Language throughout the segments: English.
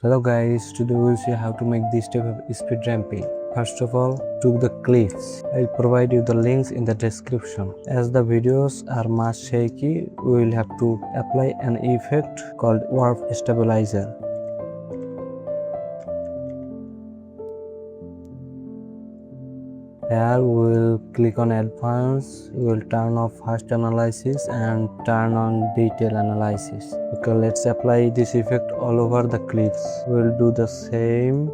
Hello guys, today we will see how to make this type of speed ramping. First of all, to the clips. I'll provide you the links in the description. As the videos are much shaky, we will have to apply an effect called warp stabilizer. Here we will click on advanced, we will turn off fast analysis and turn on detail analysis. Okay, let's apply this effect all over the clips. We will do the same.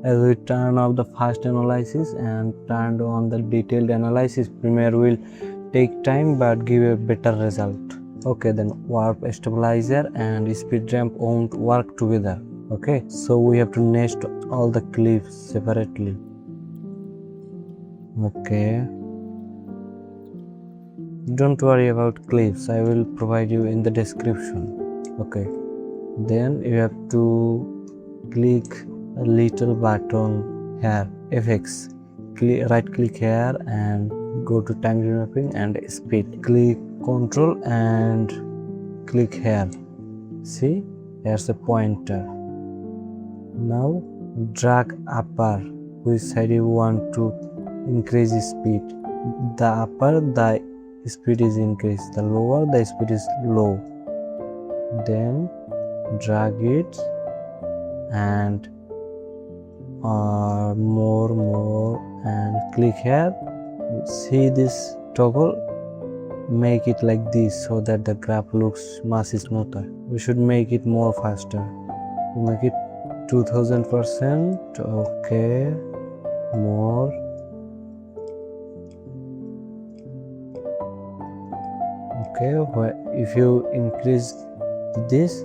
As we turn off the fast analysis and turn on the detailed analysis, Premiere will take time but give a better result. Okay, then warp stabilizer and speed ramp won't work together. Okay, so we have to nest all the clips separately. Okay, don't worry about clips, I will provide you in the description. Okay, then you have to click a little button here, FX. Right click here and go to time remapping and speed. Click Ctrl and click here. See, here's a pointer. Now drag upper, which side you want to increase speed. The upper, the speed is increased. The lower, the speed is low. Then drag it and more and click here. See this toggle, make it like this so that the graph looks much smoother. We should make it more faster. Make it 2000%. Okay, more. Okay, if you increase this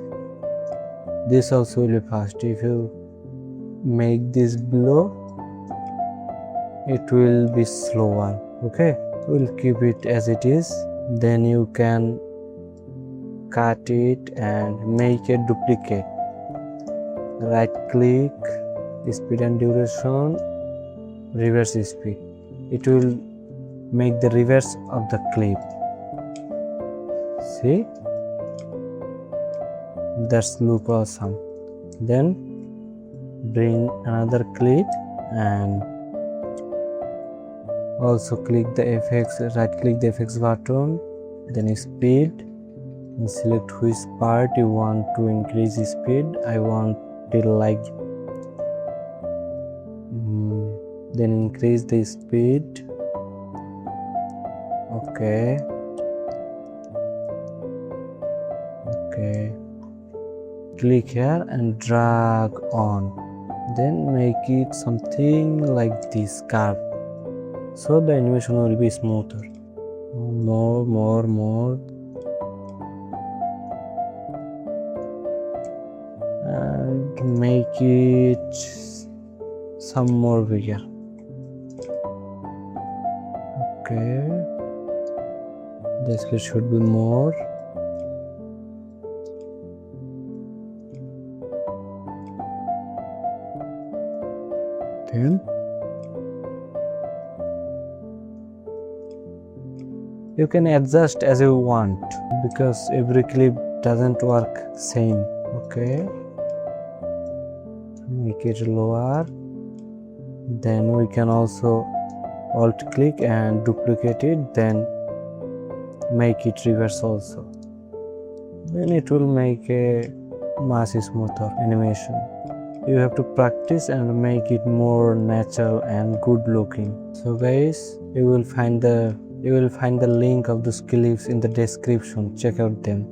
also will be fast. If you make this below, it will be slower. Okay, we'll keep it as it is. Then you can cut it and make a duplicate. Right click, speed and duration, reverse speed. It will make the reverse of the clip. See, that's look awesome. Then bring another clip and also click the FX, right click the FX button, then speed and select which part you want to increase speed. I want it like then increase the speed. Okay, click here and drag on, then make it something like this curve so the animation will be smoother. More and make it some more bigger. Okay, this should be more. Then you can adjust as you want because every clip doesn't work same. Okay, make it lower. Then we can also alt click and duplicate it, then make it reverse also. Then it will make a much smoother animation. You have to practice and make it more natural and good looking. So guys, you will find the link of those clips in the description. Check out them.